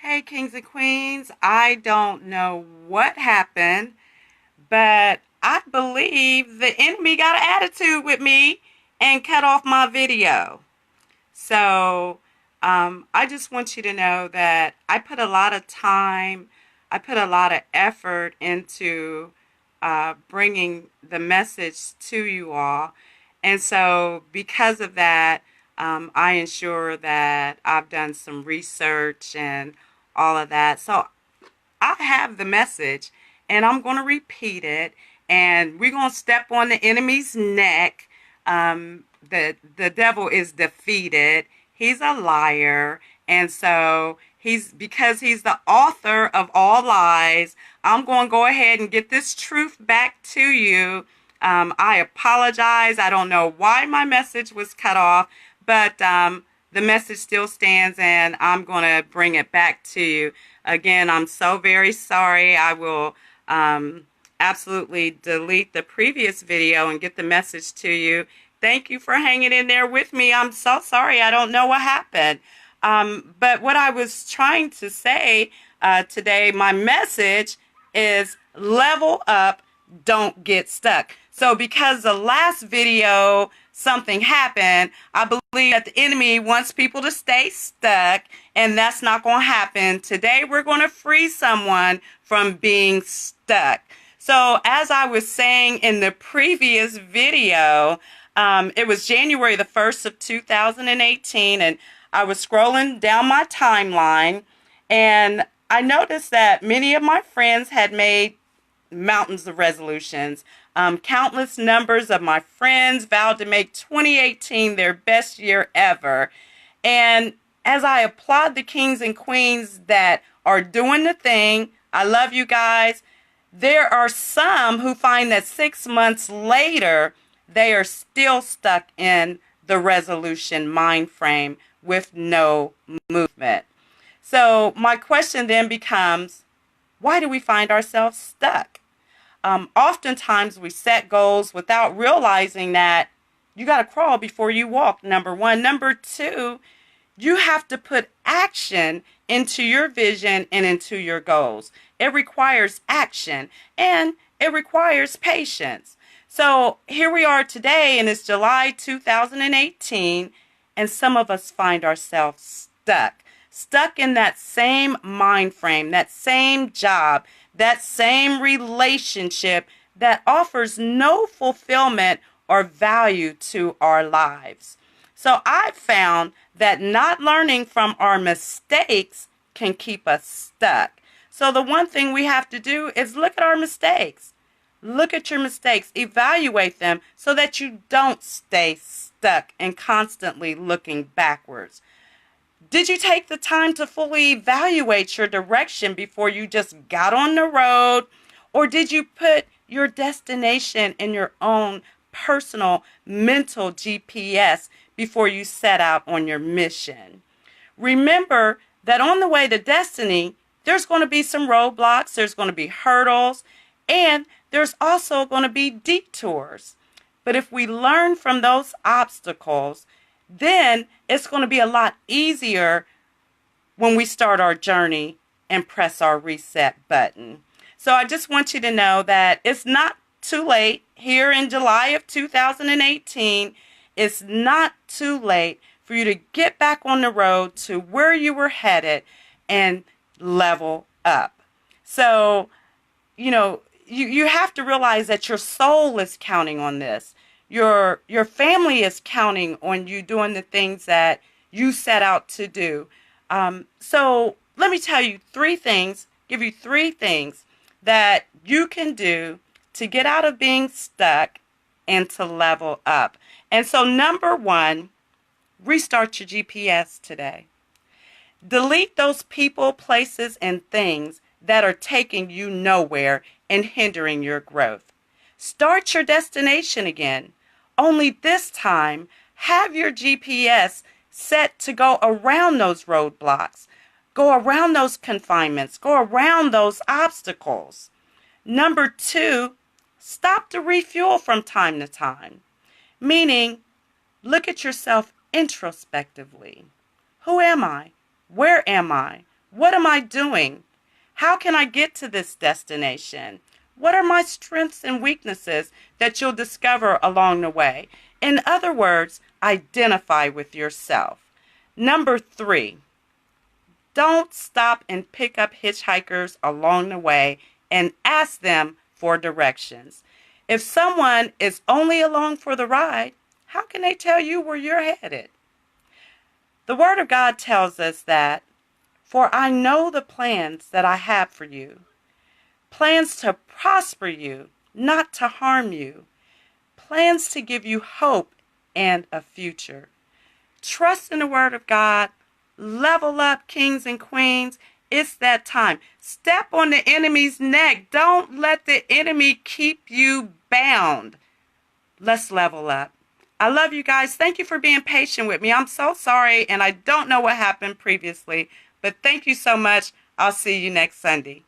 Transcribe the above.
Hey, kings and queens, I don't know what happened, but I believe the enemy got an attitude with me and cut off my video. So I just want you to know that I put a lot of time, I put a lot of effort into bringing the message to you all. And so, because of that, I ensure that I've done some research and all of that. So, I have the message and I'm going to repeat it, and we're going to step on the enemy's neck. The devil is defeated. He's a liar. And so because he's the author of all lies, I'm going to go ahead and get this truth back to you. I apologize. I don't know why my message was cut off, but the message still stands, and I'm going to bring it back to you. Again, I'm so very sorry. I will absolutely delete the previous video and get the message to you. Thank you for hanging in there with me. I'm so sorry. I don't know what happened. But what I was trying to say today, my message is level up, don't get stuck. So because the last video something happened, I believe that the enemy wants people to stay stuck, and that's not going to happen. Today we're going to free someone from being stuck. So as I was saying in the previous video, it was January the 1st of 2018, and I was scrolling down my timeline, and I noticed that many of my friends had made mountains of resolutions. Countless numbers of my friends vowed to make 2018 their best year ever. And as I applaud the kings and queens that are doing the thing, I love you guys. There are some who find that 6 months later, they are still stuck in the resolution mind frame with no movement. So my question then becomes, why do we find ourselves stuck? Oftentimes we set goals without realizing that you got to crawl before you walk, number one. Number two, you have to put action into your vision and into your goals. It requires action, and it requires patience. So here we are today, and it's July 2018, and some of us find ourselves stuck in that same mind frame, that same job, that same relationship that offers no fulfillment or value to our lives. So I've found that not learning from our mistakes can keep us stuck. So the one thing we have to do is look at our mistakes. Look at your mistakes, evaluate them so that you don't stay stuck and constantly looking backwards. Did you take the time to fully evaluate your direction before you just got on the road? Or did you put your destination in your own personal mental GPS before you set out on your mission? Remember that on the way to destiny, there's going to be some roadblocks, there's going to be hurdles, and there's also going to be detours. But if we learn from those obstacles, then it's going to be a lot easier when we start our journey and press our reset button. So I just want you to know that it's not too late here in July of 2018. It's not too late for you to get back on the road to where you were headed and level up. So, you have to realize that your soul is counting on this. Your family is counting on you doing the things that you set out to do. So let me tell you give you three things that you can do to get out of being stuck and to level up. And so number one, restart your GPS today. Delete those people, places, and things that are taking you nowhere and hindering your growth. Start your destination again. Only this time, have your GPS set to go around those roadblocks, go around those confinements, go around those obstacles. Number two, stop to refuel from time to time. Meaning, look at yourself introspectively. Who am I? Where am I? What am I doing? How can I get to this destination? What are my strengths and weaknesses that you'll discover along the way? In other words, identify with yourself. Number 3, don't stop and pick up hitchhikers along the way and ask them for directions. If someone is only along for the ride, how can they tell you where you're headed? The Word of God tells us that, "For I know the plans that I have for you, plans to prosper you, not to harm you, plans to give you hope and a future." Trust in the Word of God. Level up, kings and queens. It's that time. Step on the enemy's neck. Don't let the enemy keep you bound. Let's level up. I love you guys. Thank you for being patient with me. I'm so sorry, and I don't know what happened previously, but thank you so much. I'll see you next Sunday.